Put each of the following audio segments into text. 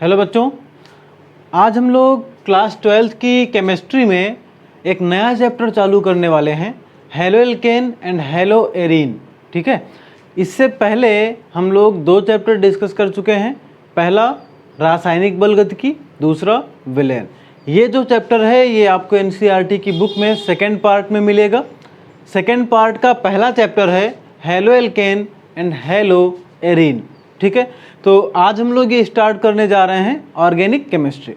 Hello बच्चों, आज हम लोग क्लास 12th की केमिस्ट्री में एक नया चैप्टर चालू करने वाले हैं, halo alkane and hello arene. ठीक है, इससे पहले हम लोग दो चैप्टर डिस्कस कर चुके हैं। पहला रासायनिक बलगतिकी, दूसरा विलयन। ये जो चैप्टर है ये आपको एनसीईआरटी की बुक में सेकेंड पार्ट में मिलेगा। सेकेंड पार्ट का पहला चैप्टर है halo alkane and hello arene. ठीक है, तो आज हम लोग ये स्टार्ट करने जा रहे हैं ऑर्गेनिक केमिस्ट्री।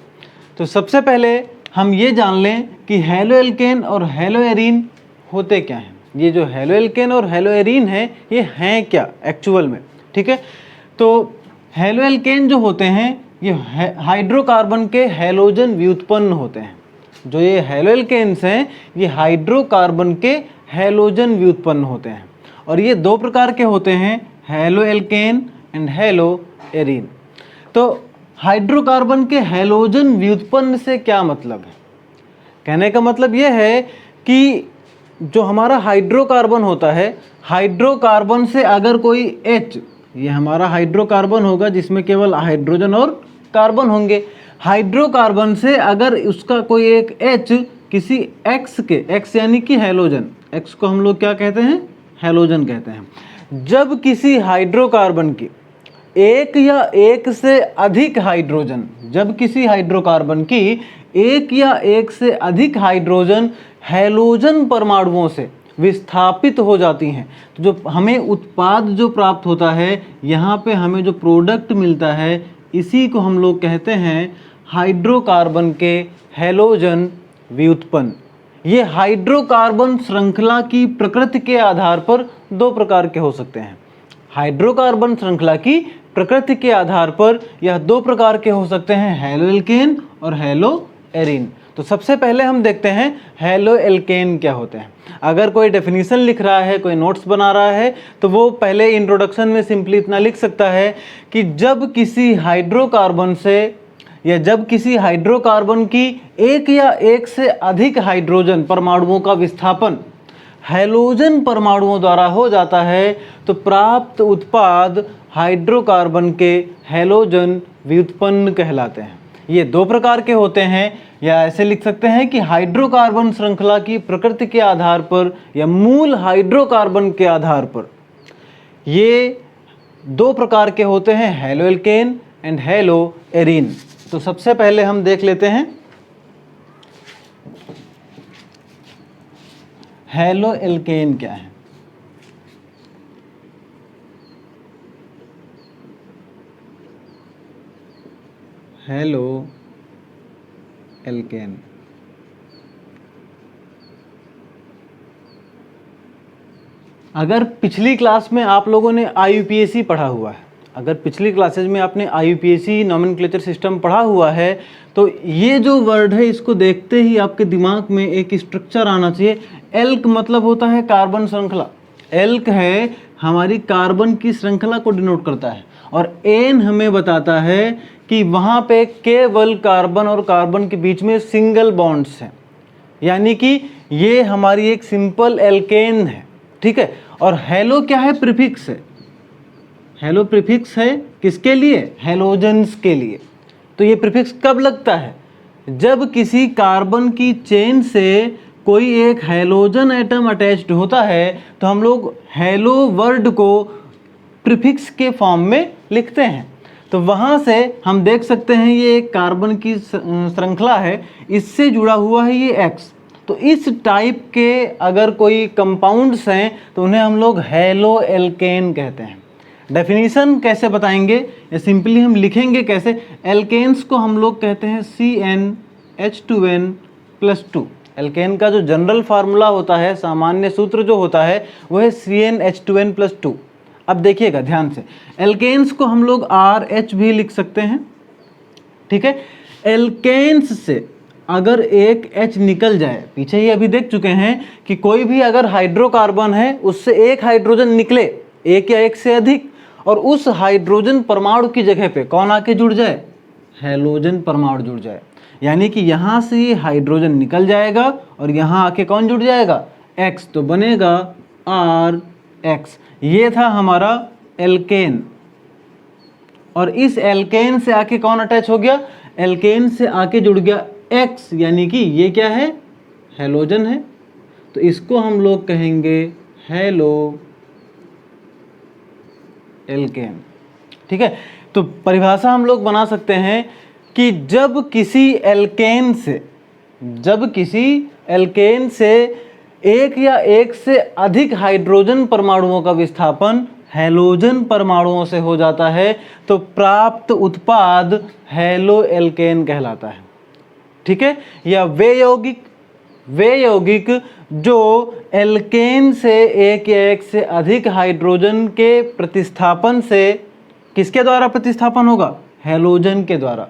तो सबसे पहले हम ये जान लें कि हेलो एल्केन और हेलो एरीन होते क्या हैं। ये जो हेलो एल्केन और हेलो एरीन है ये हैं क्या एक्चुअल में। ठीक है, तो हेलो एल्केन जो होते हैं ये हाइड्रोकार्बन के हैलोजन व्युत्पन्न होते हैं। जो ये हेलो एल्केन्स हैं ये हाइड्रोकार्बन के हैलोजन व्युत्पन्न होते हैं और ये दो प्रकार के होते हैं, halo alkane and hello arene. तो हाइड्रोकार्बन के हैलोजन व्युत्पन्न से क्या मतलब है? कहने का मतलब यह है कि जो हमारा हाइड्रोकार्बन होता है, हाइड्रोकार्बन से अगर कोई H, ये हमारा हाइड्रोकार्बन होगा जिसमें केवल हाइड्रोजन और कार्बन होंगे। हाइड्रोकार्बन से अगर उसका कोई एक H किसी X के, X यानी कि हैलोजन, X को हम लोग क्या कहते हैं? हैलोजन कहते हैं। जब किसी हाइड्रोकार्बन की एक या एक से अधिक हाइड्रोजन, जब किसी हाइड्रोकार्बन की एक या एक से अधिक हाइड्रोजन हैलोजन परमाणुओं से विस्थापित हो जाती हैं, तो जो हमें उत्पाद जो प्राप्त होता है, यहाँ पे हमें जो प्रोडक्ट मिलता है, इसी को हम लोग कहते हैं हाइड्रोकार्बन के हैलोजन व्युत्पन्न। ये हाइड्रोकार्बन श्रृंखला की प्रकृति के आधार पर दो प्रकार के हो सकते हैं। हाइड्रोकार्बन श्रृंखला की प्रकृति के आधार पर यह दो प्रकार के हो सकते हैं, हेलो एल्केन और हेलो एरीन। तो सबसे पहले हम देखते हैं हेलो एल्केन क्या होते हैं। अगर कोई डेफिनेशन लिख रहा है, कोई नोट्स बना रहा है, तो वो पहले इंट्रोडक्शन में सिंपली इतना लिख सकता है कि जब किसी हाइड्रोकार्बन से या जब किसी हाइड्रोकार्बन की एक या एक से अधिक हाइड्रोजन परमाणुओं का विस्थापन हैलोजन परमाणुओं द्वारा हो जाता है, तो प्राप्त उत्पाद हाइड्रोकार्बन के हैलोजन व्युत्पन्न कहलाते हैं। ये दो प्रकार के होते हैं, या ऐसे लिख सकते हैं कि हाइड्रोकार्बन श्रृंखला की प्रकृति के आधार पर या मूल हाइड्रोकार्बन के आधार पर ये दो प्रकार के होते हैं, halo alkane and hello arene. तो सबसे पहले हम देख लेते हैं हेलो एल्केन क्या है। हेलो एल्केन अगर पिछली क्लास में आप लोगों ने IUPAC पढ़ा हुआ है, अगर पिछली क्लासेज में आपने IUPAC नोमेनक्लेचर सिस्टम पढ़ा हुआ है, तो ये जो वर्ड है इसको देखते ही आपके दिमाग में एक स्ट्रक्चर आना चाहिए। एल्क मतलब होता है कार्बन श्रृंखला। एल्क है हमारी कार्बन की श्रृंखला को डिनोट करता है, और एन हमें बताता है कि वहाँ पे केवल कार्बन और कार्बन के बीच में सिंगल बॉन्ड्स हैं, यानी कि ये हमारी एक सिंपल एल्केन है। ठीक है, और हेलो क्या है? प्रीफिक्स है। हेलो प्रीफिक्स है किसके लिए? हैलोजन्स के लिए। तो ये प्रीफिक्स कब लगता है? जब किसी कार्बन की चेन से कोई एक हैलोजन एटम अटैच्ड होता है, तो हम लोग हेलो वर्ड को प्रीफिक्स के फॉर्म में लिखते हैं। तो वहाँ से हम देख सकते हैं ये एक कार्बन की श्रृंखला है, इससे जुड़ा हुआ है ये X। तो इस टाइप के अगर कोई कंपाउंड्स हैं तो उन्हें हम लोग हेलो एल्केन कहते हैं। डेफिनेशन कैसे बताएंगे, या सिंपली हम लिखेंगे कैसे? एल्केन्स को हम लोग कहते हैं CnH2n+2। एल्केन का जो जनरल फार्मूला होता है, सामान्य सूत्र जो होता है, वो है CnH2n+2। अब देखिएगा ध्यान से, एल्केन्स को हम लोग RH भी लिख सकते हैं। ठीक है, एल्केन्स से अगर एक H निकल जाए, पीछे ही अभी देख चुके हैं कि कोई भी अगर हाइड्रोकार्बन है उससे एक हाइड्रोजन निकले, एक या एक से अधिक, और उस हाइड्रोजन परमाणु की जगह पे कौन आके जुड़ जाए? हैलोजन परमाणु जुड़ जाए, यानी कि यहाँ से ये हाइड्रोजन निकल जाएगा और यहाँ आके कौन जुड़ जाएगा? X। तो बनेगा RH। ये था हमारा एल्केन। और इस एल्केन से आके कौन अटैच हो गया, एल्केन से आके जुड़ गया X, यानी कि ये क्या है, हैलोजन है। तो इसको हम लोग कहेंगे हेलो एल्केन। ठीक है, तो परिभाषा हम लोग बना सकते हैं कि जब किसी एल्केन से एक या एक से अधिक हाइड्रोजन परमाणुओं का विस्थापन हैलोजन परमाणुओं से हो जाता है तो प्राप्त उत्पाद हैलो एल्केन कहलाता है। ठीक है, या वे यौगिक जो एल्केन से एक या एक से अधिक हाइड्रोजन के प्रतिस्थापन से, किसके द्वारा प्रतिस्थापन होगा, हैलोजन के द्वारा,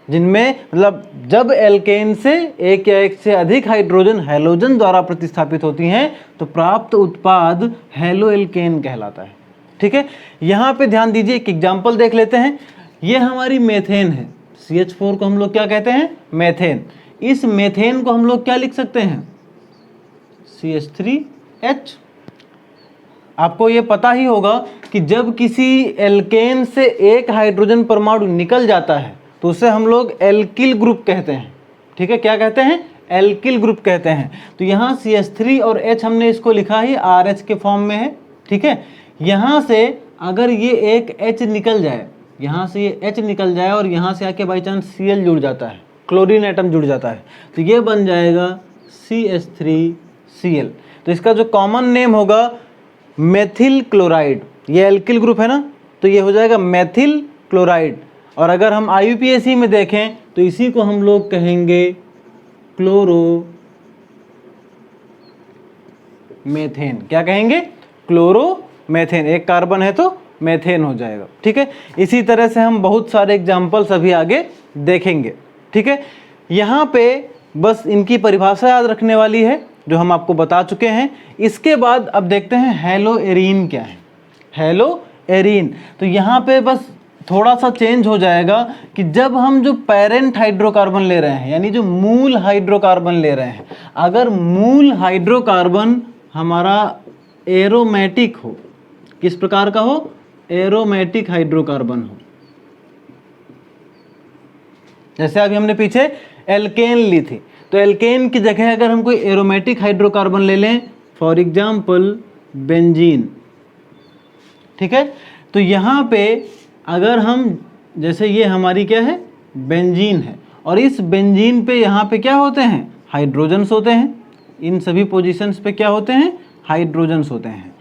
जिनमें मतलब जब एल्केन से एक या एक से अधिक हाइड्रोजन हैलोजन द्वारा प्रतिस्थापित होती हैं तो प्राप्त उत्पाद हैलो एल्केन कहलाता है। ठीक है, यहाँ पे ध्यान दीजिए, एक एग्जाम्पल देख लेते हैं। ये हमारी मेथेन है, CH4 को हम लोग क्या कहते हैं, मेथेन। इस मेथेन को हम लोग क्या लिख सकते हैं, CH3H। आपको ये पता ही होगा कि जब किसी एल्केन से एक हाइड्रोजन परमाणु निकल जाता है तो उसे हम लोग एल्किल ग्रुप कहते हैं। ठीक है, क्या कहते हैं, एल्किल ग्रुप कहते हैं। तो यहाँ CH3 और H हमने इसको लिखा ही RH के फॉर्म में है। ठीक है, यहाँ से अगर ये एक H निकल जाए, यहाँ से ये H निकल जाए और यहाँ से आके बाई चांस Cl जुड़ जाता है, क्लोरीन एटम जुड़ जाता है, तो ये बन जाएगा CH3Cl। तो इसका जो कॉमन नेम होगा मेथिल क्लोराइड, ये एल्किल ग्रुप है ना, तो ये हो जाएगा मेथिल क्लोराइड। और अगर हम IUPAC में देखें तो इसी को हम लोग कहेंगे क्लोरोमेथेन। क्या कहेंगे, क्लोरोमेथेन। एक कार्बन है तो मेथेन हो जाएगा। ठीक है, इसी तरह से हम बहुत सारे एग्जाम्पल्स अभी आगे देखेंगे। ठीक है, यहाँ पे बस इनकी परिभाषा याद रखने वाली है जो हम आपको बता चुके हैं। इसके बाद अब देखते हैं हैलो एरीन क्या है। हैलो एरीन, तो यहाँ पे बस थोड़ा सा चेंज हो जाएगा कि जब हम जो पेरेंट हाइड्रोकार्बन ले रहे हैं, यानी जो मूल हाइड्रोकार्बन ले रहे हैं, अगर मूल हाइड्रोकार्बन हमारा एरोमेटिक हो, किस प्रकार का हो, एरोमेटिक हाइड्रोकार्बन हो, जैसे अभी हमने पीछे एल्केन ली थी, तो एल्केन की जगह अगर हम कोई एरोमेटिक हाइड्रोकार्बन ले लें, फॉर एग्जाम्पल बेंजीन। ठीक है, तो यहाँ पे अगर हम, जैसे ये हमारी क्या है, बेंजीन है, और इस बेंजीन पे यहाँ पे क्या होते हैं, हाइड्रोजन्स होते हैं। इन सभी पोजीशंस पे क्या होते हैं, हाइड्रोजन्स होते हैं।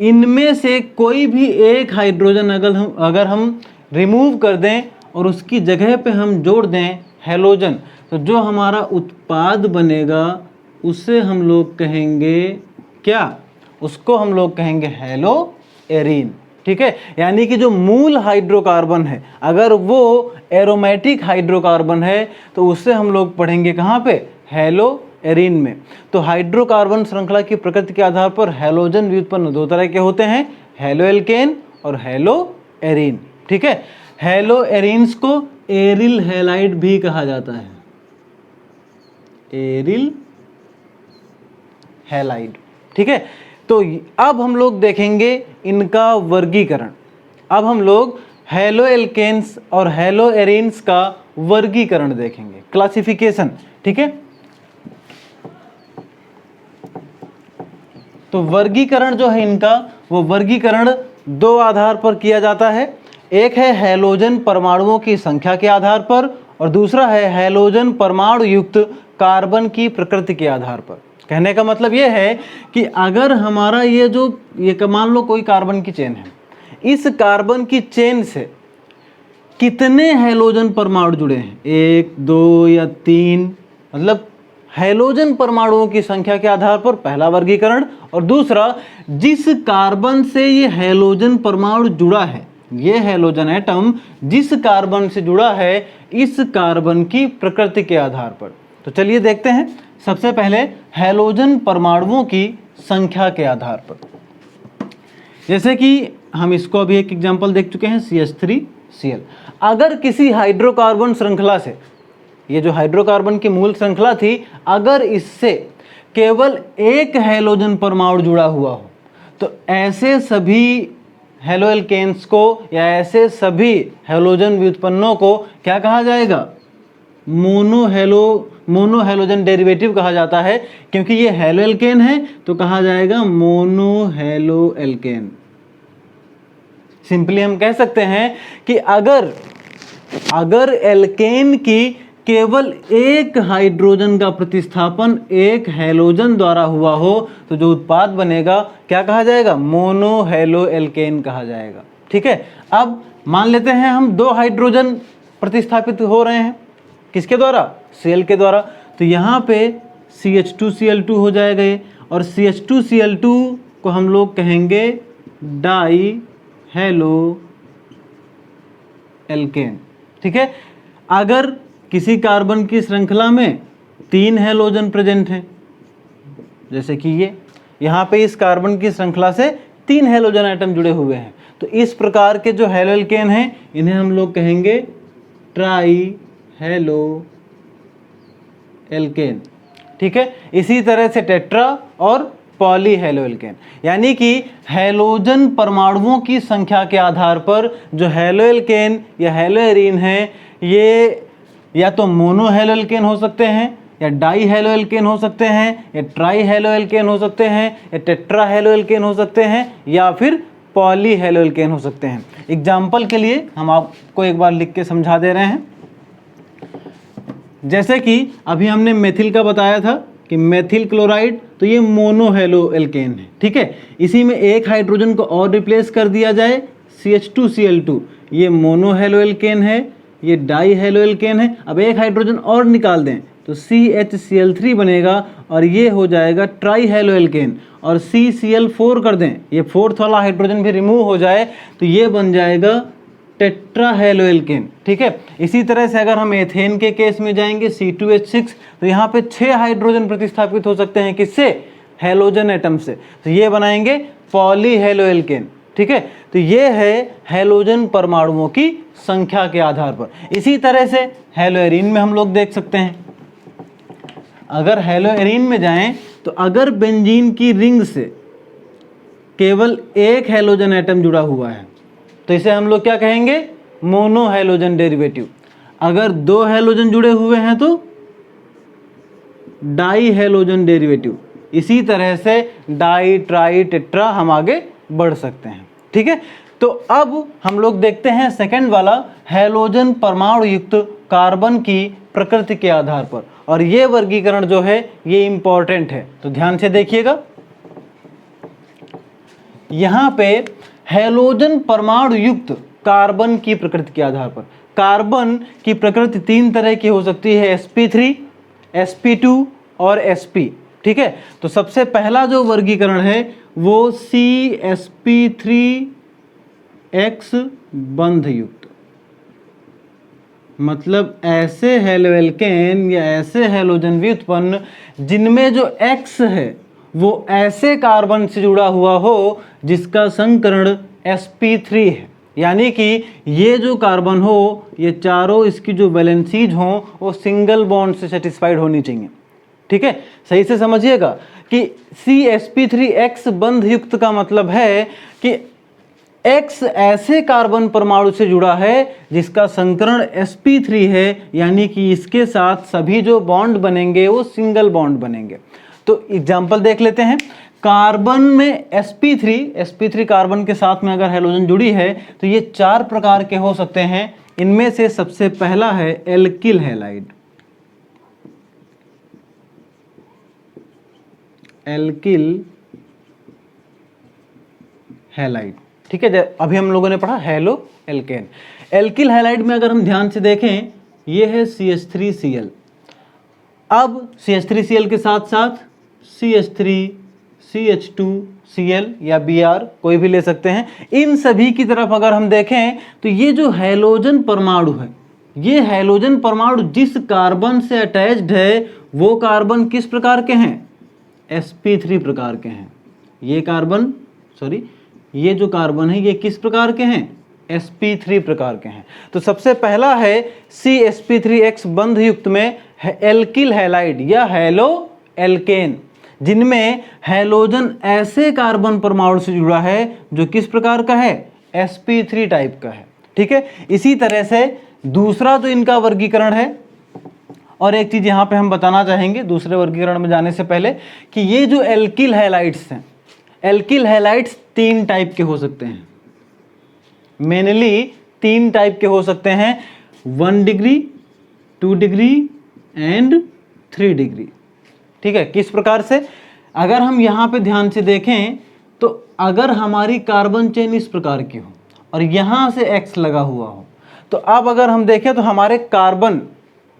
इनमें से कोई भी एक हाइड्रोजन अगर हम रिमूव कर दें और उसकी जगह पे हम जोड़ दें हैलोजन, तो जो हमारा उत्पाद बनेगा उसे हम लोग कहेंगे क्या, उसको हम लोग कहेंगे हैलो एरीन। ठीक है, यानी कि जो मूल हाइड्रोकार्बन है अगर वो एरोमेटिक हाइड्रोकार्बन है तो उससे हम लोग पढ़ेंगे कहाँ पे, हैलो एरीन में। तो हाइड्रोकार्बन श्रृंखला की प्रकृति के आधार पर हैलोजन व्युत्पन्न दो तरह के होते हैं, हैलो एल्केन और हैलो एरीन। ठीक है, हैलो एरीन्स को एरिल हैलाइड भी कहा जाता है, एरिल हैलाइड। ठीक है, तो अब हम लोग देखेंगे इनका वर्गीकरण। अब हम लोग हैलो एल्केन्स और हैलो एरीन्स का वर्गीकरण देखेंगे, क्लासिफिकेशन। ठीक है, तो वर्गीकरण जो है इनका, वो वर्गीकरण दो आधार पर किया जाता है। एक है हैलोजन परमाणुओं की संख्या के आधार पर और दूसरा है हैलोजन परमाणु युक्त कार्बन की प्रकृति के आधार पर। कहने का मतलब ये है कि अगर हमारा ये मान लो कोई कार्बन की चेन है, इस कार्बन की चेन से कितने हैलोजन परमाणु जुड़े हैं, 1, 2 या 3, मतलब हैलोजन परमाणुओं की संख्या के आधार पर पहला वर्गीकरण। और दूसरा, जिस कार्बन से ये हैलोजन परमाणु जुड़ा है, ये हैलोजन एटम जिस कार्बन से जुड़ा है, इस कार्बन की प्रकृति के आधार पर। तो चलिए देखते हैं। सबसे पहले हैलोजन परमाणुओं की संख्या के आधार पर, जैसे कि हम इसको अभी एक एग्जांपल देख चुके हैं, CH3Cl। अगर किसी हाइड्रोकार्बन श्रृंखला से, ये जो हाइड्रोकार्बन की मूल श्रृंखला थी, अगर इससे केवल एक हैलोजन परमाणु जुड़ा हुआ हो तो ऐसे सभी हेलो एल्केन्स को या ऐसे सभी हेलोजन व्युत्पन्नों को क्या कहा जाएगा? मोनो हेलोजन डेरिवेटिव कहा जाता है। क्योंकि ये हेलो एल्केन है तो कहा जाएगा मोनो हेलो एल्केन। सिंपली हम कह सकते हैं कि अगर एल्केन की केवल एक हाइड्रोजन का प्रतिस्थापन एक हेलोजन द्वारा हुआ हो तो जो उत्पाद बनेगा क्या कहा जाएगा? मोनो हेलो एल्केन कहा जाएगा। ठीक है, अब मान लेते हैं हम 2 हाइड्रोजन प्रतिस्थापित हो रहे हैं, किसके द्वारा? Cl के द्वारा। तो यहाँ पे CH2Cl2 हो जाएगा ये, और CH2Cl2 को हम लोग कहेंगे डाई हेलो एल्केन। ठीक है, अगर किसी कार्बन की श्रृंखला में 3 हेलोजन प्रेजेंट हैं, जैसे कि ये यहाँ पे इस कार्बन की श्रृंखला से 3 हेलोजन एटम जुड़े हुए हैं, तो इस प्रकार के जो हेलो एल्केन हैं इन्हें हम लोग कहेंगे ट्राई हेलो एल्केन। ठीक है, इसी तरह से टेट्रा और पॉली हेलो एल्केन, यानी कि हेलोजन परमाणुओं की संख्या के आधार पर जो हेलो एल्केन या हेलो एरीन है ये या तो मोनो हेलो एल्केन हो सकते हैं, या डाई हेलो एल्केन हो सकते हैं, या ट्राई हेलो एल्केन हो सकते हैं, या टेट्रा हेलो एल्केन हो सकते हैं, या फिर पॉली हेलो एल्केन हो सकते हैं। एग्जाम्पल के लिए हम आपको एक बार लिख के समझा दे रहे हैं। जैसे कि अभी हमने मेथिल का बताया था कि मेथिल क्लोराइड, तो ये मोनो हेलो एल्केन है। ठीक है, इसी में एक हाइड्रोजन को और रिप्लेस कर दिया जाए CH2Cl2, ये मोनो हेलो एल्केन है, ये डाई हेलो एल्केन है। अब एक हाइड्रोजन और निकाल दें तो CHCl3 बनेगा और ये हो जाएगा ट्राई हेलो एल्केन, और CCl4 कर दें, ये 4th वाला हाइड्रोजन भी रिमूव हो जाए तो ये बन जाएगा टेट्रा हेलो एल्केन। ठीक है, इसी तरह से अगर हम एथेन के केस में जाएंगे C2H6, तो यहाँ पे 6 हाइड्रोजन प्रतिस्थापित हो सकते हैं, किससे? हेलोजन एटम से, तो ये बनाएंगे पॉली हेलो एल्केन। ठीक है, तो ये है हेलोजन परमाणुओं की संख्या के आधार पर। इसी तरह से हेलो एरीन में हम लोग देख सकते हैं। अगर हेलो एरीन में जाएं तो अगर बेंजीन की रिंग से केवल एक हेलोजन एटम जुड़ा हुआ है तो इसे हम लोग क्या कहेंगे? Mono halogen derivative. अगर 2 हेलोजन जुड़े हुए हैं तो डाई हेलोजन डेरिवेटिव। इसी तरह से डाई, ट्राई, टेट्रा हम आगे बढ़ सकते हैं। ठीक है, तो अब हम लोग देखते हैं सेकंड वाला, हेलोजन परमाणु युक्त कार्बन की प्रकृति के आधार पर, और ये वर्गीकरण जो है ये इंपॉर्टेंट है, तो ध्यान से देखिएगा। यहाँ पे हेलोजन परमाणु युक्त कार्बन की प्रकृति के आधार पर, कार्बन की प्रकृति 3 तरह की हो सकती है, sp3, sp2 और sp। ठीक है, तो सबसे पहला जो वर्गीकरण है वो CsP3x बंध युक्त, मतलब ऐसे हेलो एल्केन या ऐसे हेलोजन व्युत्पन्न जिनमें जो X है वो ऐसे कार्बन से जुड़ा हुआ हो जिसका संकरण sp3 है, यानी कि ये जो कार्बन हो ये चारों इसकी जो वैलेंसीज हों वो सिंगल बॉन्ड से सेटिस्फाइड होनी चाहिए। ठीक है, सही से समझिएगा कि CsP3x बंध युक्त का मतलब है कि X ऐसे कार्बन परमाणु से जुड़ा है जिसका संकरण sp3 है, यानी कि इसके साथ सभी जो बॉन्ड बनेंगे वो सिंगल बॉन्ड बनेंगे। तो एग्जाम्पल देख लेते हैं। कार्बन में sp3 कार्बन के साथ में अगर हेलोजन जुड़ी है तो ये 4 प्रकार के हो सकते हैं। इनमें से सबसे पहला है एल्किल हैलाइड। एल्किल हैलाइड, ठीक है, अभी हम लोगों ने पढ़ा हेलो एल्केन। एल्किल हैलाइड में अगर हम ध्यान से देखें ये है CH3Cl। अब CH3Cl के साथ साथ CH3, CH2Cl या Br कोई भी ले सकते हैं। इन सभी की तरफ अगर हम देखें तो ये जो हैलोजन परमाणु है, ये हैलोजन परमाणु जिस कार्बन से अटैच्ड है वो कार्बन किस प्रकार के हैं? sp3 प्रकार के हैं। ये जो कार्बन है ये किस प्रकार के हैं? sp3 प्रकार के हैं। तो सबसे पहला है CsP3x बंध युक्त में एल्किल हैलाइड या हेलो एल्केन। जिनमें हैलोजन ऐसे कार्बन परमाणु से जुड़ा है जो किस प्रकार का है, sp3 टाइप का है। ठीक है, इसी तरह से दूसरा जो इनका वर्गीकरण है, और एक चीज यहां पे हम बताना चाहेंगे दूसरे वर्गीकरण में जाने से पहले कि ये जो एल्किल हैलाइड्स हैं, एल्किल हैलाइड्स 3 टाइप के हो सकते हैं, मेनली 3 टाइप के हो सकते हैं, 1 डिग्री, 2 डिग्री एंड 3 डिग्री। ठीक है, किस प्रकार से, अगर हम यहाँ पे ध्यान से देखें तो अगर हमारी कार्बन चेन इस प्रकार की हो और यहाँ से X लगा हुआ हो, तो अब अगर हम देखें तो हमारे कार्बन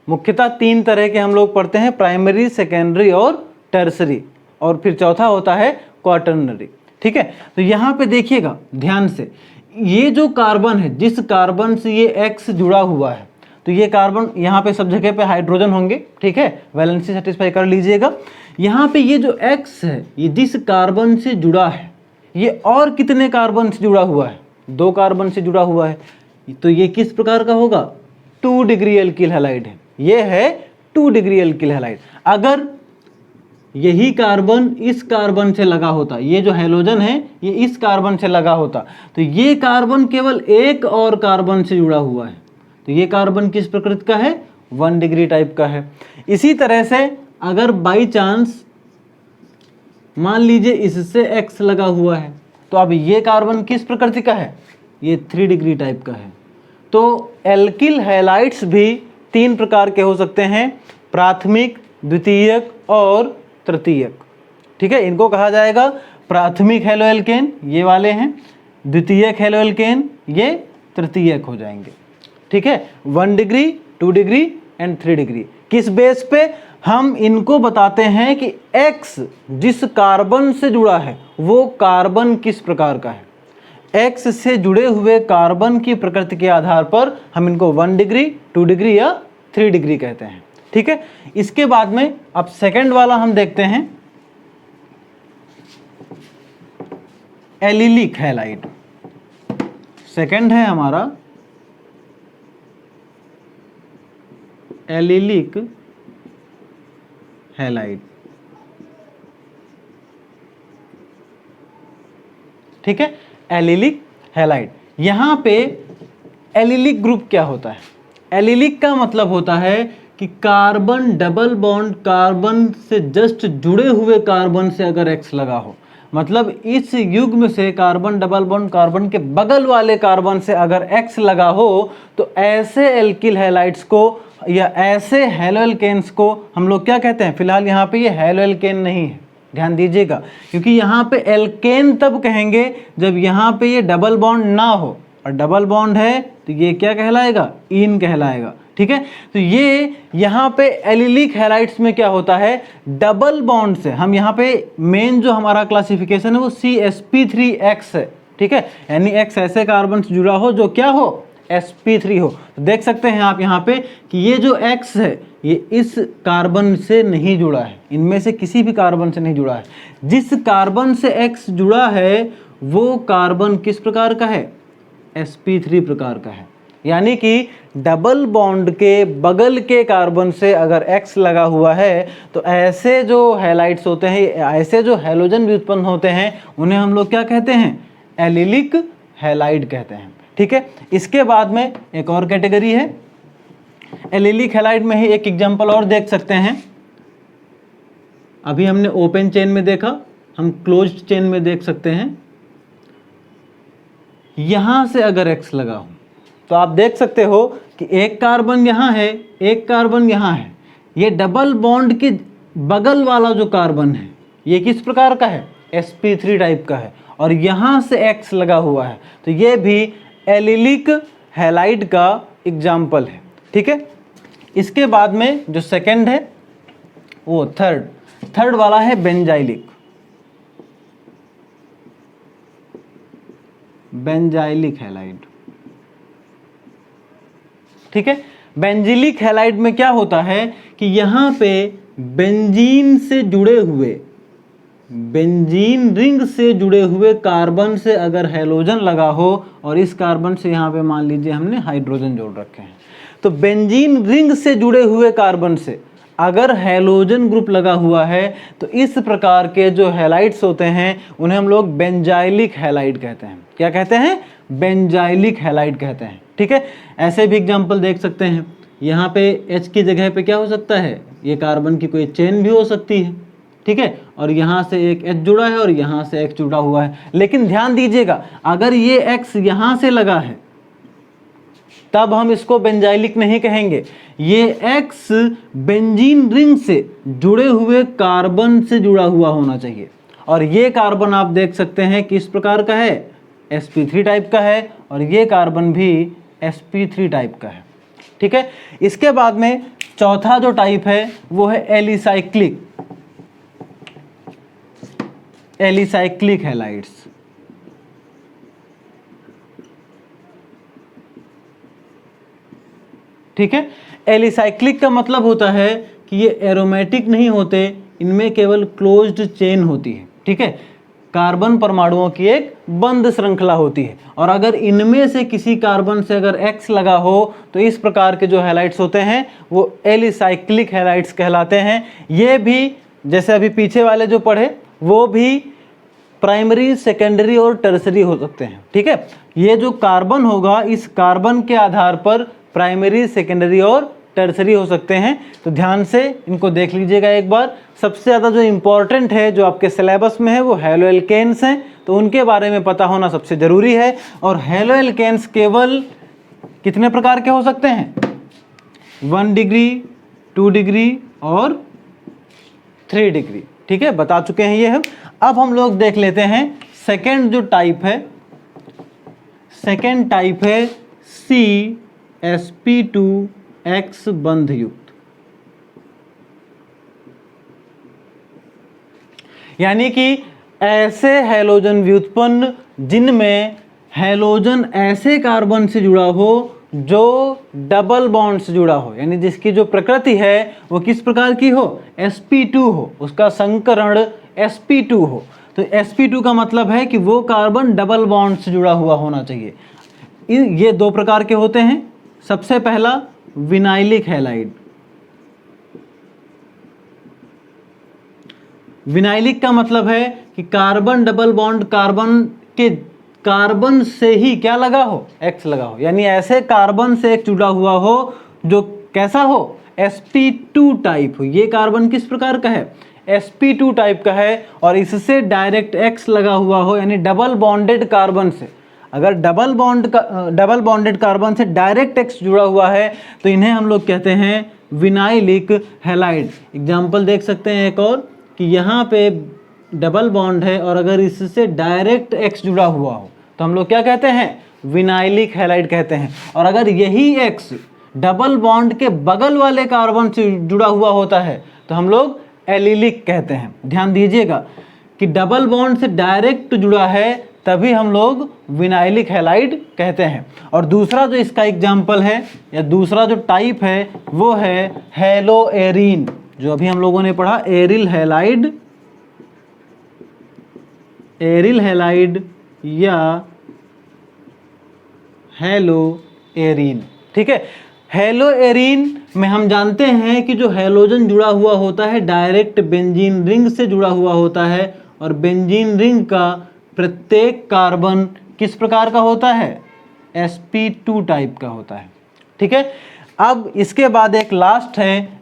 मुख्यतः 3 तरह के हम लोग पढ़ते हैं, प्राइमरी, सेकेंडरी और टर्सरी, और फिर चौथा होता है क्वाटर्नरी। ठीक है, तो यहाँ पे देखिएगा ध्यान से, ये जो कार्बन है, जिस कार्बन से ये X जुड़ा हुआ है, तो ये कार्बन यहाँ पे सब जगह पे हाइड्रोजन होंगे। ठीक है, वैलेंसी सेटिस्फाई कर लीजिएगा। यहाँ पे ये जो X है, ये जिस कार्बन से जुड़ा है, ये और कितने कार्बन से जुड़ा हुआ है, 2 कार्बन से जुड़ा हुआ है, तो ये किस प्रकार का होगा, 2 डिग्री एल्किल हैलाइड है। ये है 2 डिग्री एल्किल हैलाइड। अगर यही कार्बन इस कार्बन से लगा होता, ये जो हैलोजन है ये इस कार्बन से लगा होता, तो ये कार्बन केवल एक और कार्बन से जुड़ा हुआ है, तो ये कार्बन किस प्रकृति का है, 1 डिग्री टाइप का है। इसी तरह से अगर बाई चांस मान लीजिए इससे X लगा हुआ है, तो अब ये कार्बन किस प्रकृति का है, ये 3 डिग्री टाइप का है। तो एल्किल हैलाइड्स भी 3 प्रकार के हो सकते हैं, प्राथमिक, द्वितीयक और तृतीयक। ठीक है, इनको कहा जाएगा प्राथमिक हैलोएल्केन, ये वाले हैं, द्वितीयक हैलोएल्केन, ये तृतीयक हो जाएंगे। ठीक है, 1 डिग्री, 2 डिग्री एंड 3 डिग्री। किस बेस पे हम इनको बताते हैं कि X जिस कार्बन से जुड़ा है वो कार्बन किस प्रकार का है, X से जुड़े हुए कार्बन की प्रकृति के आधार पर हम इनको 1 डिग्री, 2 डिग्री या 3 डिग्री कहते हैं। ठीक है, इसके बाद में अब सेकंड वाला हम देखते हैं, एलिलिक हैलाइड। सेकंड है हमारा एलिलिक हैलाइड। ठीक है, एलिलिक हैलाइड। यहां पे एलिलिक ग्रुप क्या होता है, एलिलिक का मतलब होता है कि कार्बन डबल बॉन्ड कार्बन से जस्ट जुड़े हुए कार्बन से अगर X लगा हो, मतलब इस युग्म से कार्बन डबल बॉन्ड कार्बन के बगल वाले कार्बन से अगर X लगा हो, तो ऐसे एल्किल हैलाइड्स को या ऐसे हैलोएल्केन्स को हम लोग क्या कहते हैं। फिलहाल यहाँ पे ये हैलोएल्केन नहीं है, ध्यान दीजिएगा, क्योंकि यहाँ पे एल्केन तब कहेंगे जब यहाँ पे ये डबल बॉन्ड ना हो, और डबल बॉन्ड है तो ये क्या कहलाएगा, ईन कहलाएगा। ठीक है, तो ये यहाँ पे एलिलिक हैलाइड्स में क्या होता है, डबल बॉन्ड से, हम यहाँ पे मेन जो हमारा क्लासिफिकेशन है वो CsP3X है। ठीक है, यानी X ऐसे कार्बन से जुड़ा हो जो क्या हो, sp3 हो। तो देख सकते हैं आप यहाँ पे कि ये जो X है ये इस कार्बन से नहीं जुड़ा है, इनमें से किसी भी कार्बन से नहीं जुड़ा है। जिस कार्बन से X जुड़ा है वो कार्बन किस प्रकार का है, sp3 प्रकार का है। यानी कि डबल बॉन्ड के बगल के कार्बन से अगर X लगा हुआ है तो ऐसे जो हैलाइड्स होते हैं, ऐसे जो हैलोजन भी उत्पन्न होते हैं, उन्हें हम लोग क्या कहते हैं, एलिलिक हैलाइड कहते हैं। ठीक है, इसके बाद में एक और कैटेगरी है, एलिलिक हैलाइड में ही एक एग्जांपल और देख सकते हैं। अभी हमने ओपन चेन में देखा, हम क्लोज्ड चेन में देख सकते हैं। यहां से अगर X लगा हो तो आप देख सकते हो कि एक कार्बन यहाँ है, एक कार्बन यहाँ है। ये डबल बॉन्ड के बगल वाला जो कार्बन है ये किस प्रकार का है, sp3 टाइप का है, और यहाँ से X लगा हुआ है, तो ये भी एलिलिक हैलाइड का एग्जाम्पल है। ठीक है, इसके बाद में जो सेकंड है वो थर्ड वाला है बेंजाइलिक हैलाइड। ठीक है, बेंजिलिक हैलाइड में क्या होता है कि यहाँ पे बेंजीन से जुड़े हुए, बेंजीन रिंग से जुड़े हुए कार्बन से अगर हैलोजन लगा हो और इस कार्बन से यहाँ पे मान लीजिए हमने हाइड्रोजन जोड़ रखे हैं, तो बेंजीन रिंग से जुड़े हुए कार्बन से अगर हैलोजन ग्रुप लगा हुआ है तो इस प्रकार के जो हैलाइड्स होते हैं उन्हें हम लोग बेंजाइलिक हैलाइड कहते हैं। क्या कहते हैं? बेंजाइलिक हैलाइड कहते हैं। ठीक है, ऐसे भी एग्जाम्पल देख सकते हैं। यहाँ पे H की जगह पे क्या हो सकता है? ये कार्बन की कोई चेन भी हो सकती है। ठीक है, और यहाँ से एक H जुड़ा है और यहाँ से X जुड़ा हुआ है। लेकिन ध्यान दीजिएगा, अगर ये X यहाँ से लगा है तब हम इसको बेंजाइलिक नहीं कहेंगे। ये X बेंजीन रिंग से जुड़े हुए कार्बन से जुड़ा हुआ होना चाहिए। और ये कार्बन आप देख सकते हैं किस प्रकार का है? sp3 टाइप का है, और ये कार्बन भी sp3 टाइप का है। ठीक है, इसके बाद में चौथा जो टाइप है वो है एलिसाइक्लिक हैलाइड्स। ठीक है, एलिसाइक्लिक का मतलब होता है कि ये एरोमेटिक नहीं होते, इनमें केवल क्लोज्ड चेन होती है। ठीक है, कार्बन परमाणुओं की एक बंद श्रृंखला होती है, और अगर इनमें से किसी कार्बन से अगर X लगा हो तो इस प्रकार के जो हैलाइड्स होते हैं वो एलिसाइक्लिक हैलाइड्स कहलाते हैं। ये भी जैसे अभी पीछे वाले जो पढ़े वो भी प्राइमरी, सेकेंडरी और टर्सरी हो सकते हैं। ठीक है, ये जो कार्बन होगा इस कार्बन के आधार पर प्राइमरी, सेकेंडरी और टर्सरी हो सकते हैं। तो ध्यान से इनको देख लीजिएगा एक बार। सबसे ज़्यादा जो इम्पोर्टेंट है जो आपके सिलेबस में है वो हैलोएल्केन्स हैं, तो उनके बारे में पता होना सबसे ज़रूरी है। और हैलोएल्केन्स केवल कितने प्रकार के हो सकते हैं? 1 डिग्री, 2 डिग्री और 3 डिग्री। ठीक है, बता चुके हैं ये हम। अब हम लोग देख लेते हैं सेकेंड जो टाइप है। सेकेंड टाइप है CsP2X बंध युक्त, यानी कि ऐसे हैलोजन व्युत्पन्न जिनमें हैलोजन ऐसे कार्बन से जुड़ा हो जो डबल बॉन्ड से जुड़ा हो, यानी जिसकी जो प्रकृति है वो किस प्रकार की हो? sp2 हो, उसका संकरण sp2 हो। तो sp2 का मतलब है कि वो कार्बन डबल बॉन्ड से जुड़ा हुआ होना चाहिए। ये 2 प्रकार के होते हैं। सबसे पहला विनाइलिक हैलाइड। विनाइलिक का मतलब है कि कार्बन डबल बॉन्ड कार्बन से ही क्या लगा हो? X लगा हो, यानी ऐसे कार्बन से एक जुड़ा हुआ हो जो कैसा हो? sp2 टाइप हो। ये कार्बन किस प्रकार का है? sp2 टाइप का है, और इससे डायरेक्ट X लगा हुआ हो, यानी डबल बॉन्डेड कार्बन से। अगर डबल बॉन्डेड कार्बन से डायरेक्ट X जुड़ा हुआ है तो इन्हें हम लोग कहते हैं विनाइलिक हैलाइड। एग्जाम्पल देख सकते हैं एक और, कि यहाँ पे डबल बॉन्ड है और अगर इससे डायरेक्ट X जुड़ा हुआ हो तो हम लोग क्या कहते हैं? विनाइलिक हैलाइड कहते हैं। और अगर यही X डबल बॉन्ड के बगल वाले कार्बन से जुड़ा हुआ होता है तो हम लोग एलिलिक कहते हैं। ध्यान दीजिएगा कि डबल बॉन्ड से डायरेक्ट जुड़ा है तभी हम लोग विनाइलिक हैलाइड कहते हैं। और दूसरा जो इसका एग्जाम्पल है या दूसरा जो टाइप है वो है हैलोएरीन, जो अभी हम लोगों ने पढ़ा एरिल हैलाइड या हैलोएरीन। ठीक है, हैलोएरीन में हम जानते हैं कि जो हैलोजन जुड़ा हुआ होता है डायरेक्ट बेंजीन रिंग से जुड़ा हुआ होता है, और बेंजीन रिंग का प्रत्येक कार्बन किस प्रकार का होता है? sp2 टाइप का होता है। ठीक है, अब इसके बाद एक लास्ट है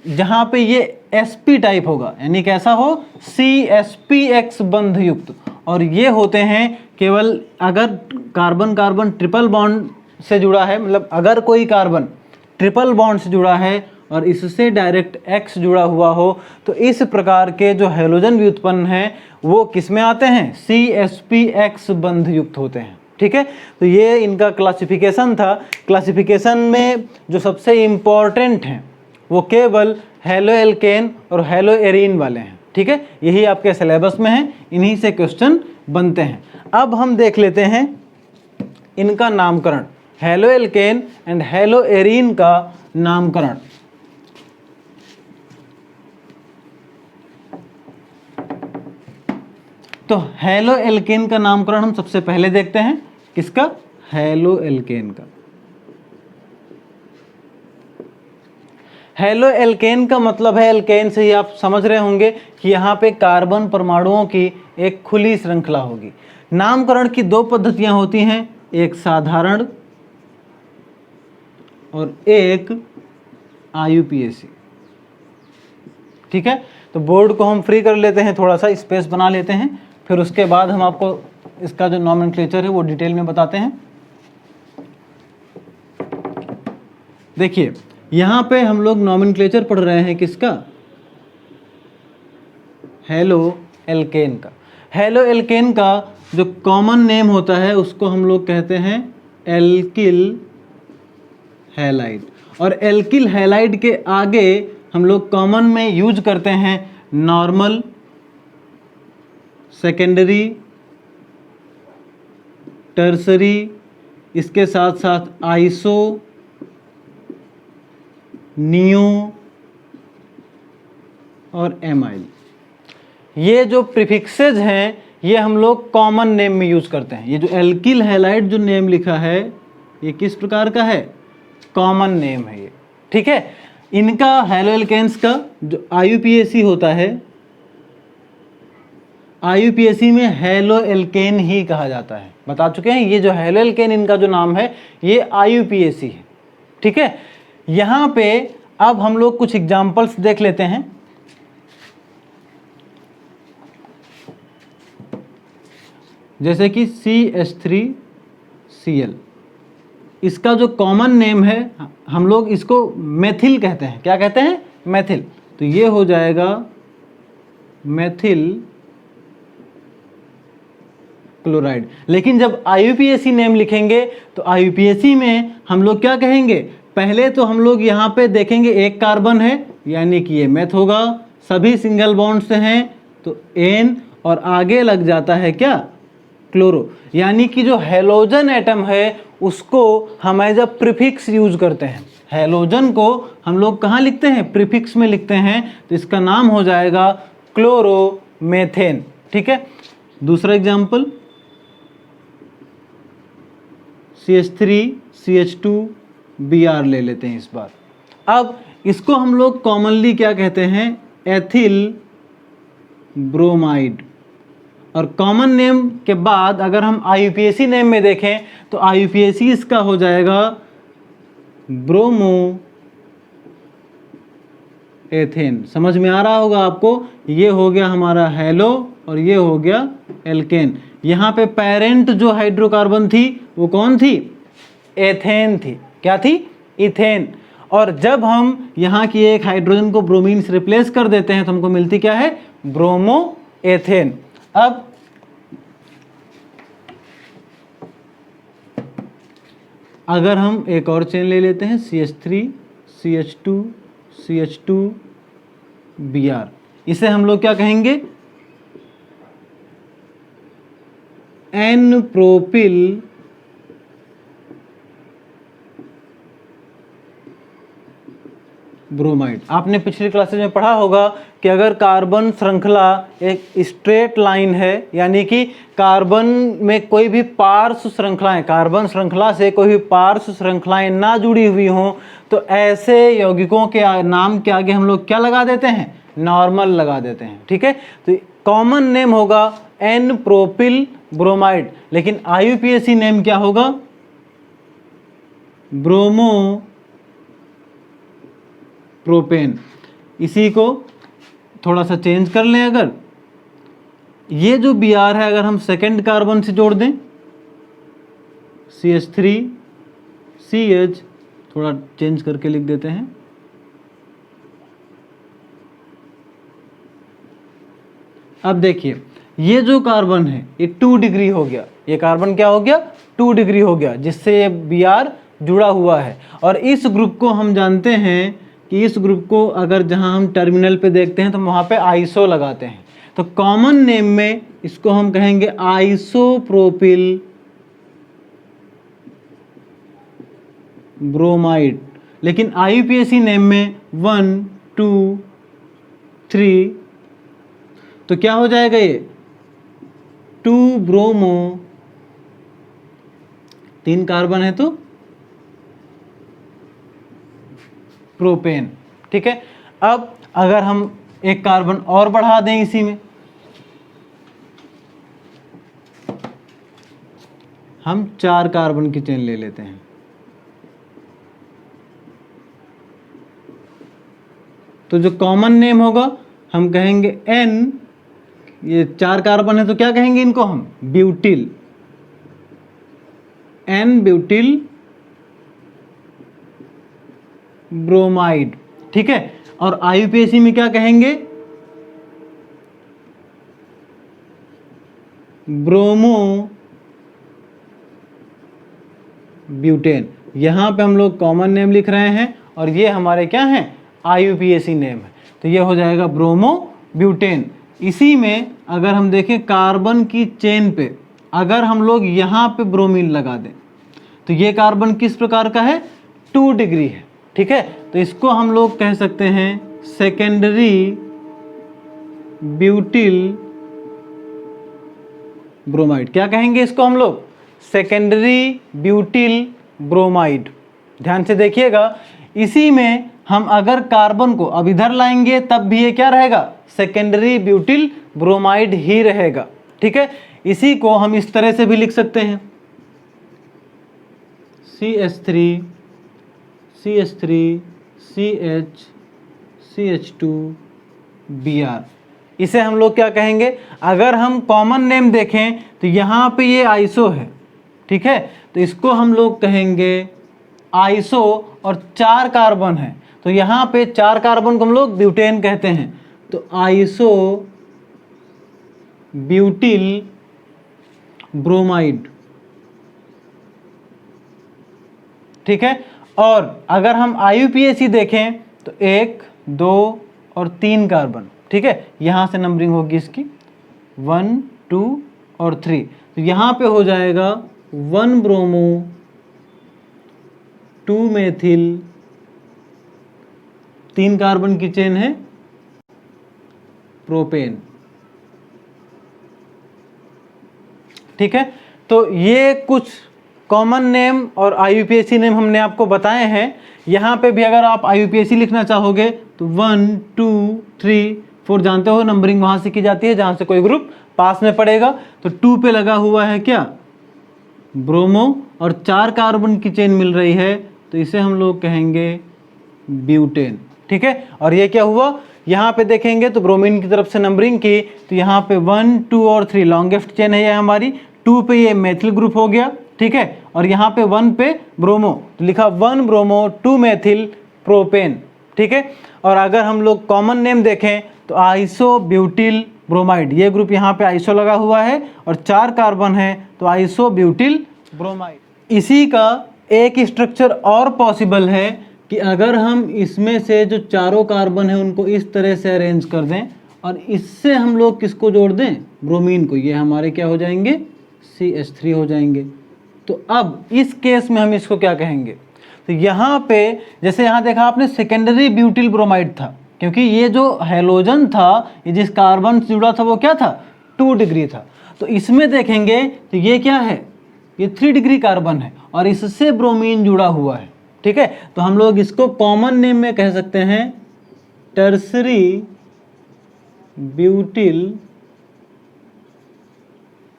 जहाँ पे ये sp टाइप होगा, यानी कैसा हो? CsPX बंध युक्त। और ये होते हैं केवल अगर कार्बन ट्रिपल बॉन्ड से जुड़ा है, मतलब अगर कोई कार्बन ट्रिपल बॉन्ड से जुड़ा है और इससे डायरेक्ट X जुड़ा हुआ हो तो इस प्रकार के जो हैलोजन व्युत्पन्न हैं वो किस में आते हैं? CsPX बंध युक्त होते हैं। ठीक है, तो ये इनका क्लासिफिकेशन था। क्लासिफिकेशन में जो सबसे इम्पॉर्टेंट हैं वो केवल हैलोएल्केन और हैलोएरीन वाले हैं। ठीक है, यही आपके सिलेबस में है, इन्हीं से क्वेश्चन बनते हैं। अब हम देख लेते हैं इनका नामकरण, हैलोएल्केन एंड हैलोएरीन का नामकरण। तो हैलोएल्केन का नामकरण हम सबसे पहले देखते हैं। किसका? हैलोएल्केन का। हेलो एल्केन का मतलब है, एल्केन से ही आप समझ रहे होंगे कि यहाँ पे कार्बन परमाणुओं की एक खुली श्रृंखला होगी। नामकरण की दो पद्धतियां होती हैं, एक साधारण और एक IUPAC। ठीक है, तो बोर्ड को हम फ्री कर लेते हैं, थोड़ा सा स्पेस बना लेते हैं, फिर उसके बाद हम आपको इसका जो नॉमेनक्लेचर है वो डिटेल में बताते हैं। देखिए यहाँ पे हम लोग नॉमेनक्लेचर पढ़ रहे हैं किसका, हेलो एल्केन का। हेलो एल्केन का जो कॉमन नेम होता है उसको हम लोग कहते हैं एल्किल हैलाइड, और एल्किल हैलाइड के आगे हम लोग कॉमन में यूज करते हैं नॉर्मल, सेकेंडरी, टर्सरी, इसके साथ साथ आइसो, नियो और एमाइल। ये जो प्रीफिक्सेज हैं ये हम लोग कॉमन नेम में यूज करते हैं। ये जो एल्किल हैलाइड जो नेम लिखा है ये किस प्रकार का है, कॉमन नेम है ये। ठीक है, इनका हेलो एल्केन्स का जो IUPAC होता है, IUPAC में हेलो एल्केन ही कहा जाता है। बता चुके हैं, ये जो हेलो एल्केन इनका जो नाम है ये IUPAC है। ठीक है, यहाँ पे अब हम लोग कुछ एग्जाम्पल्स देख लेते हैं। जैसे कि CH3Cl, इसका जो कॉमन नेम है हम लोग इसको मेथिल कहते हैं। क्या कहते हैं, मेथिल। तो ये हो जाएगा मेथिल क्लोराइड। लेकिन जब IUPAC नेम लिखेंगे तो IUPAC में हम लोग क्या कहेंगे, पहले तो हम लोग यहाँ पे देखेंगे एक कार्बन है यानी कि ये मेथ होगा, सभी सिंगल बॉन्ड से हैं तो N, और आगे लग जाता है क्या, क्लोरो। यानी कि जो हेलोजन एटम है उसको हम एज अ प्रीफिक्स यूज करते हैं। हेलोजन को हम लोग कहाँ लिखते हैं, प्रीफिक्स में लिखते हैं, तो इसका नाम हो जाएगा क्लोरोमेथेन। ठीक है, दूसरा एग्जाम्पल CH3CH2Br ले लेते हैं इस बार। अब इसको हम लोग कॉमनली क्या कहते हैं, एथिल ब्रोमाइड। और कॉमन नेम के बाद अगर हम IUPAC नेम में देखें तो IUPAC इसका हो जाएगा ब्रोमो एथेन। समझ में आ रहा होगा आपको, ये हो गया हमारा हेलो और ये हो गया एल्केन। यहाँ पे पेरेंट जो हाइड्रोकार्बन थी वो कौन थी, एथेन थी। क्या थी, इथेन। और जब हम यहाँ की एक हाइड्रोजन को ब्रोमीन से रिप्लेस कर देते हैं तो हमको मिलती क्या है, ब्रोमो एथेन। अब अगर हम एक और चेन ले लेते हैं CH3CH2CH2Br, इसे हम लोग क्या कहेंगे, एन प्रोपिल ब्रोमाइड। आपने पिछली क्लासेज में पढ़ा होगा कि अगर कार्बन श्रृंखला एक स्ट्रेट लाइन है, यानी कि कार्बन में कोई भी पार्श्व श्रृंखलाएं, कार्बन श्रृंखला से कोई भी पार्श्व श्रृंखलाएं ना जुड़ी हुई हों, तो ऐसे यौगिकों के नाम के आगे हम लोग क्या लगा देते हैं, नॉर्मल लगा देते हैं। ठीक है, तो कॉमन नेम होगा एन प्रोपिल ब्रोमाइड, लेकिन IUPAC नेम क्या होगा, ब्रोमो प्रोपेन। इसी को थोड़ा सा चेंज कर लें, अगर ये जो Br है अगर हम सेकेंड कार्बन से जोड़ दें CH3CH, थोड़ा चेंज करके लिख देते हैं, अब देखिए ये जो कार्बन है ये 2 डिग्री हो गया, ये कार्बन क्या हो गया, 2 डिग्री हो गया, जिससे ये Br जुड़ा हुआ है। और इस ग्रुप को हम जानते हैं कि इस ग्रुप को अगर जहां हम टर्मिनल पे देखते हैं तो वहां पे आइसो लगाते हैं, तो कॉमन नेम में इसको हम कहेंगे आइसोप्रोपिल ब्रोमाइड। लेकिन IUPAC नेम में 1 2 3, तो क्या हो जाएगा ये 2 ब्रोमो, 3 कार्बन है तो प्रोपेन। ठीक है। अब अगर हम एक कार्बन और बढ़ा दें इसी में, हम 4 कार्बन की चेन ले लेते हैं, तो जो कॉमन नेम होगा हम कहेंगे N, ये 4 कार्बन है तो क्या कहेंगे इनको हम, ब्यूटिल, N ब्यूटिल ब्रोमाइड, ठीक है। और IUPAC में क्या कहेंगे, ब्रोमो ब्यूटेन। यहां पे हम लोग कॉमन नेम लिख रहे हैं और ये हमारे क्या हैं, IUPAC नेम है, तो ये हो जाएगा ब्रोमो ब्यूटेन। इसी में अगर हम देखें कार्बन की चेन पे अगर हम लोग यहाँ पे ब्रोमीन लगा दें तो ये कार्बन किस प्रकार का है, 2 डिग्री है, ठीक है। तो इसको हम लोग कह सकते हैं सेकेंडरी ब्यूटिल ब्रोमाइड। क्या कहेंगे इसको हम लोग, सेकेंडरी ब्यूटिल ब्रोमाइड। ध्यान से देखिएगा, इसी में हम अगर कार्बन को अब इधर लाएंगे तब भी ये क्या रहेगा, सेकेंडरी ब्यूटिल ब्रोमाइड ही रहेगा, ठीक है। इसी को हम इस तरह से भी लिख सकते हैं, CH3 CH3 CH CH2 Br। इसे हम लोग क्या कहेंगे, अगर हम कॉमन नेम देखें तो यहाँ पे ये आइसो है, ठीक है, तो इसको हम लोग कहेंगे आइसो, और 4 कार्बन है तो यहाँ पे 4 कार्बन को हम लोग ब्यूटेन कहते हैं, तो आइसो ब्यूटिल ब्रोमाइड, ठीक है। और अगर हम IUPAC देखें तो 1 2 और 3 कार्बन, ठीक है, यहाँ से नंबरिंग होगी इसकी 1 2 और 3, तो यहाँ पे हो जाएगा 1 ब्रोमो 2 मेथिल, 3 कार्बन की चेन है प्रोपेन, ठीक है। तो ये कुछ कॉमन नेम और IUPAC नेम हमने आपको बताए हैं। यहाँ पे भी अगर आप IUPAC लिखना चाहोगे तो 1 2 3 4 जानते हो नंबरिंग वहाँ से की जाती है जहाँ से कोई ग्रुप पास में पड़ेगा। तो 2 पे लगा हुआ है क्या, ब्रोमो, और 4 कार्बन की चेन मिल रही है तो इसे हम लोग कहेंगे ब्यूटेन, ठीक है। और ये क्या हुआ, यहाँ पे देखेंगे तो ब्रोमीन की तरफ से नंबरिंग की तो यहाँ पे 1 2 और 3 लॉन्गेस्ट चेन है ये हमारी, 2 पे ये मेथिल ग्रुप हो गया, ठीक है, और यहाँ पे 1 पे ब्रोमो, तो लिखा 1 ब्रोमो 2 मेथिल प्रोपेन, ठीक है। और अगर हम लोग कॉमन नेम देखें तो आइसो ब्यूटिल ब्रोमाइड, ये ग्रुप यहाँ पे आइसो लगा हुआ है और 4 कार्बन है तो आइसो ब्यूटिल ब्रोमाइड। इसी का एक स्ट्रक्चर और पॉसिबल है कि अगर हम इसमें से जो चारों कार्बन है उनको इस तरह से अरेंज कर दें और इससे हम लोग किसको जोड़ दें, ब्रोमीन को, ये हमारे क्या हो जाएंगे, CH3 हो जाएंगे। तो अब इस केस में हम इसको क्या कहेंगे, तो यहाँ पे जैसे यहाँ देखा आपने सेकेंडरी ब्यूटिल ब्रोमाइड था, क्योंकि ये जो हैलोजन था ये जिस कार्बन से जुड़ा था वो क्या था, 2 डिग्री था। तो इसमें देखेंगे तो ये क्या है, ये 3 डिग्री कार्बन है और इससे ब्रोमीन जुड़ा हुआ है, ठीक है। तो हम लोग इसको कॉमन नेम में कह सकते हैं tertiary butyl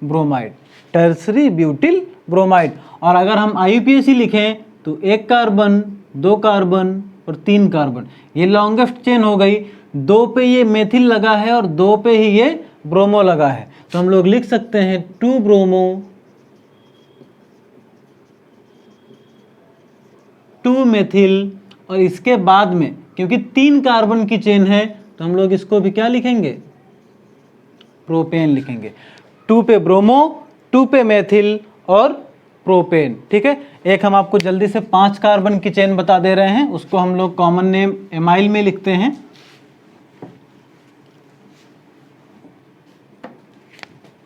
bromide, tertiary butyl bromide. और अगर हम IUPAC लिखें तो 1 कार्बन 2 कार्बन और 3 कार्बन, ये लॉन्गेस्ट चेन हो गई, 2 पे ये मेथिल लगा है और 2 पे ही ये ब्रोमो लगा है, तो हम लोग लिख सकते हैं 2 ब्रोमो 2 मेथिल, और इसके बाद में क्योंकि 3 कार्बन की चेन है तो हम लोग इसको भी क्या लिखेंगे, प्रोपेन लिखेंगे। 2 पे ब्रोमो 2 पे मेथिल और प्रोपेन, ठीक है। एक हम आपको जल्दी से 5 कार्बन की चेन बता दे रहे हैं, उसको हम लोग कॉमन नेम एमाइल में लिखते हैं।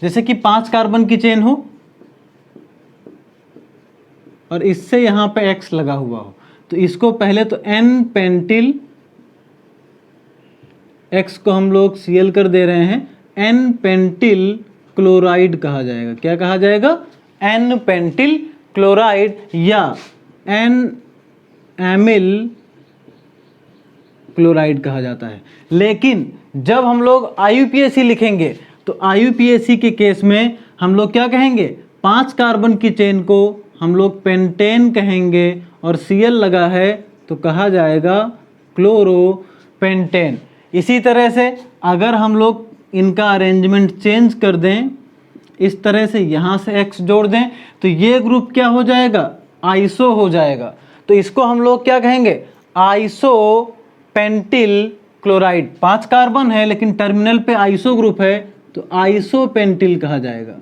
जैसे कि 5 कार्बन की चेन हो और इससे यहाँ पे X लगा हुआ हो, तो इसको पहले तो N पेंटिल, X को हम लोग Cl कर दे रहे हैं, N पेंटिल क्लोराइड कहा जाएगा। क्या कहा जाएगा, N पेंटिल क्लोराइड या N एमिल क्लोराइड कहा जाता है। लेकिन जब हम लोग IUPAC लिखेंगे तो IUPAC के केस में हम लोग क्या कहेंगे, 5 कार्बन की चेन को हम लोग पेंटेन कहेंगे और Cl लगा है तो कहा जाएगा क्लोरोपेंटेन। इसी तरह से अगर हम लोग इनका अरेंजमेंट चेंज कर दें, इस तरह से यहाँ से X जोड़ दें तो ये ग्रुप क्या हो जाएगा, आइसो हो जाएगा। तो इसको हम लोग क्या कहेंगे, आइसोपेंटिल क्लोराइड। 5 कार्बन है लेकिन टर्मिनल पे आइसो ग्रुप है तो आइसोपेंटिल कहा जाएगा।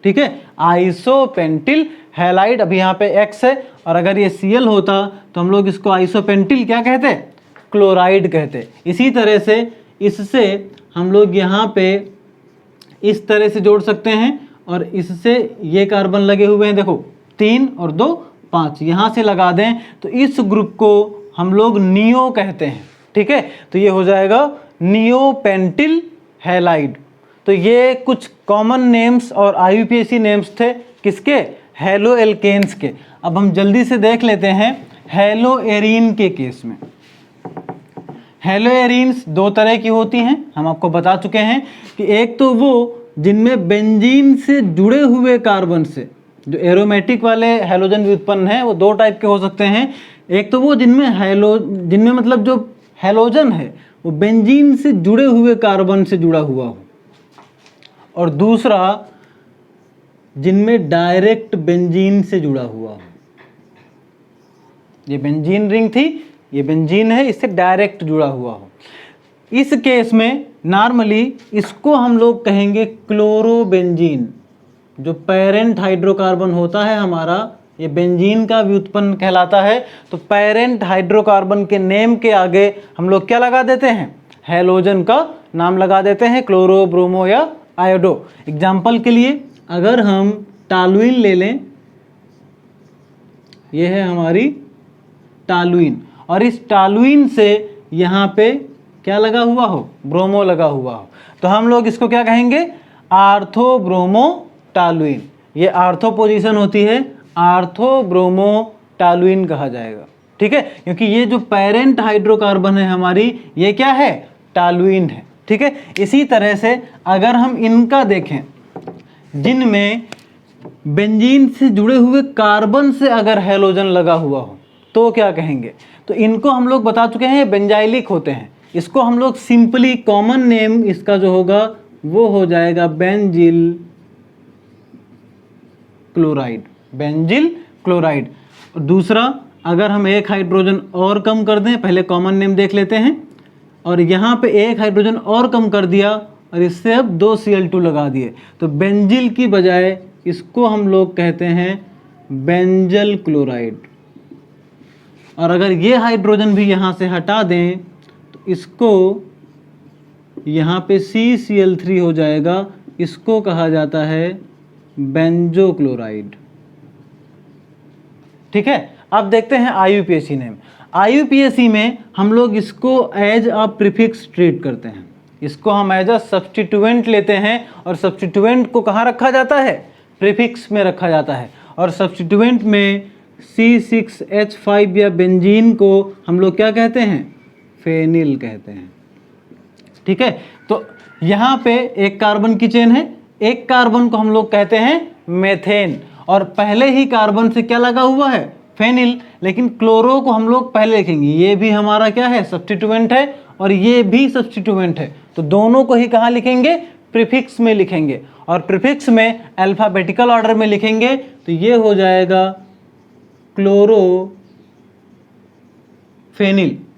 ठीक है, आइसोपेंटिल हैलाइड। अभी यहाँ पे X है और अगर ये Cl होता तो हम लोग इसको आइसोपेंटिल क्या कहते, क्लोराइड कहते। इसी तरह से इससे हम लोग यहाँ पे इस तरह से जोड़ सकते हैं और इससे ये कार्बन लगे हुए हैं, देखो 3 और 2 5, यहाँ से लगा दें तो इस ग्रुप को हम लोग नियो कहते हैं। ठीक है, तो ये हो जाएगा नियोपेंटिल हैलाइड। तो ये कुछ कॉमन नेम्स और IUPAC नेम्स थे किसके, हेलो एल्केन्स के। अब हम जल्दी से देख लेते हैं हेलो एरीन के केस में। हेलो एरीन्स 2 तरह की होती हैं, हम आपको बता चुके हैं कि एक तो वो जिनमें बेंजीन से जुड़े हुए कार्बन से, जो एरोमेटिक वाले हैलोजन व्युत्पन्न हैं वो 2 टाइप के हो सकते हैं। एक तो वो जिनमें मतलब जो हैलोजन है वो बेंजीन से जुड़े हुए कार्बन से जुड़ा हुआ हो, और दूसरा जिनमें डायरेक्ट बेंजीन से जुड़ा हुआ हो। ये बेंजीन रिंग थी, ये बेंजीन है, इससे डायरेक्ट जुड़ा हुआ हो। इस केस में नॉर्मली इसको हम लोग कहेंगे क्लोरोबेंजीन। जो पेरेंट हाइड्रोकार्बन होता है हमारा, ये बेंजीन का व्युत्पन्न कहलाता है। तो पेरेंट हाइड्रोकार्बन के नेम के आगे हम लोग क्या लगा देते हैं, हैलोजन का नाम लगा देते हैं, क्लोरो, ब्रोमो या आयोडो। एग्जाम्पल के लिए अगर हम टॉलुइन ले लें, ये है हमारी टॉलुइन, और इस टॉलुइन से यहाँ पे क्या लगा हुआ हो, ब्रोमो लगा हुआ हो, तो हम लोग इसको क्या कहेंगे, आर्थो ब्रोमो टॉलुइन। ये आर्थो पोजीशन होती है, आर्थो ब्रोमो टॉलुइन कहा जाएगा। ठीक है, क्योंकि ये जो पेरेंट हाइड्रोकार्बन है हमारी, ये क्या है, टॉलुइन है। ठीक है, इसी तरह से अगर हम इनका देखें, जिनमें बेंजीन से जुड़े हुए कार्बन से अगर हैलोजन लगा हुआ हो तो क्या कहेंगे, तो इनको हम लोग बता चुके हैं, ये बेंजाइलिक होते हैं। इसको हम लोग सिंपली कॉमन नेम इसका जो होगा वो हो जाएगा बेंजिल क्लोराइड, बेंजिल क्लोराइड। दूसरा, अगर हम एक हाइड्रोजन और कम कर दें, पहले कॉमन नेम देख लेते हैं, और यहाँ पे एक हाइड्रोजन और कम कर दिया और इससे अब 2 Cl2 लगा दिए, तो बेंजिल की बजाय इसको हम लोग कहते हैं बेंजल क्लोराइड। और अगर ये हाइड्रोजन भी यहाँ से हटा दें तो इसको यहाँ पे CCl3 हो जाएगा, इसको कहा जाता है बेंजो क्लोराइड। ठीक है, अब देखते हैं IUPAC नेम। IUPAC में हम लोग इसको एज अ प्रीफिक्स ट्रीट करते हैं, इसको हम एज अ सब्स्टिट्यूएंट लेते हैं, और सब्स्टिट्यूएंट को कहाँ रखा जाता है, प्रीफिक्स में रखा जाता है। और सब्स्टिट्यूएंट में C6H5 या बेंजीन को हम लोग क्या कहते हैं, फेनिल कहते हैं। ठीक है, तो यहाँ पे एक कार्बन की चेन है, एक कार्बन को हम लोग कहते हैं मेथेन, और पहले ही कार्बन से क्या लगा हुआ है, फेनिल। लेकिन क्लोरो को हम लोग पहले लिखेंगे, ये भी हमारा क्या है, सब्स्टिट्यूएंट है, और ये भी सब्स्टिट्यूएंट है, तो दोनों को ही कहाँ लिखेंगे, प्रीफिक्स में लिखेंगे, और प्रीफिक्स में अल्फाबेटिकल ऑर्डर में लिखेंगे। तो ये हो जाएगा क्लोरोफेनिल।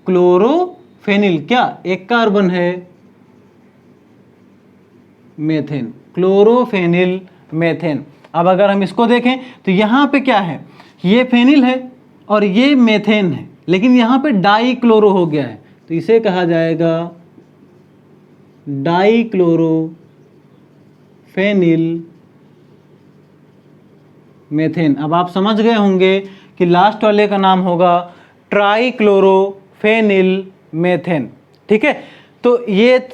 क्लोरोफेनिल क्या, एक कार्बन है, मेथेन, क्लोरोफेनिल मेथेन। अब अगर हम इसको देखें तो यहाँ पे क्या है, ये फेनिल है और ये मेथेन है, लेकिन यहाँ पे डाई क्लोरो हो गया है, तो इसे कहा जाएगा डाई क्लोरोफेनिल मेथेन। अब आप समझ गए होंगे कि लास्ट वाले का नाम होगा ट्राई क्लोरोफेनिल मेथेन। ठीक है, तो ये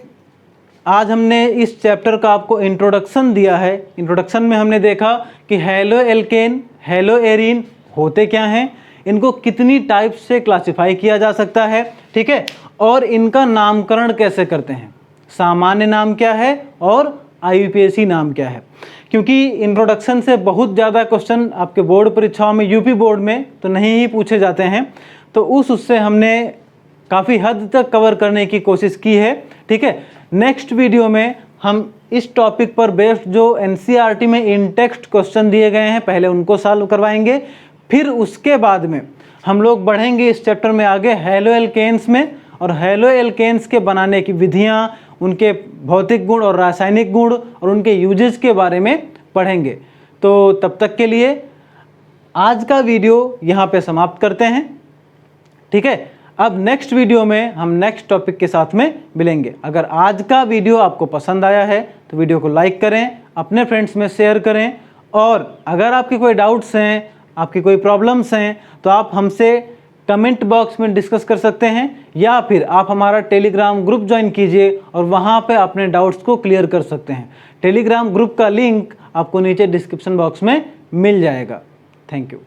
आज हमने इस चैप्टर का आपको इंट्रोडक्शन दिया है। इंट्रोडक्शन में हमने देखा कि हेलो एल्केन, हेलो एरीन होते क्या हैं, इनको कितनी टाइप से क्लासिफाई किया जा सकता है, ठीक है, और इनका नामकरण कैसे करते हैं, सामान्य नाम क्या है और IUPAC नाम क्या है। क्योंकि इंट्रोडक्शन से बहुत ज़्यादा क्वेश्चन आपके बोर्ड परीक्षाओं में, यूपी बोर्ड में तो नहीं ही पूछे जाते हैं, तो उससे हमने काफ़ी हद तक कवर करने की कोशिश की है, ठीक है। नेक्स्ट वीडियो में हम इस टॉपिक पर बेस्ड जो NCERT में इन टेक्स्ट क्वेश्चन दिए गए हैं पहले उनको सॉल्व करवाएंगे, फिर उसके बाद में हम लोग बढ़ेंगे इस चैप्टर में आगे हैलो एल्केन्स में, और हैलो एल्केन्स के बनाने की विधियाँ, उनके भौतिक गुण और रासायनिक गुण और उनके यूजेस के बारे में पढ़ेंगे। तो तब तक के लिए आज का वीडियो यहाँ पे समाप्त करते हैं, ठीक है। अब नेक्स्ट वीडियो में हम नेक्स्ट टॉपिक के साथ में मिलेंगे। अगर आज का वीडियो आपको पसंद आया है तो वीडियो को लाइक करें, अपने फ्रेंड्स में शेयर करें, और अगर आपकी कोई डाउट्स हैं, आपकी कोई प्रॉब्लम्स हैं, तो आप हमसे कमेंट बॉक्स में डिस्कस कर सकते हैं, या फिर आप हमारा टेलीग्राम ग्रुप ज्वाइन कीजिए और वहाँ पे अपने डाउट्स को क्लियर कर सकते हैं। टेलीग्राम ग्रुप का लिंक आपको नीचे डिस्क्रिप्शन बॉक्स में मिल जाएगा। Thank you.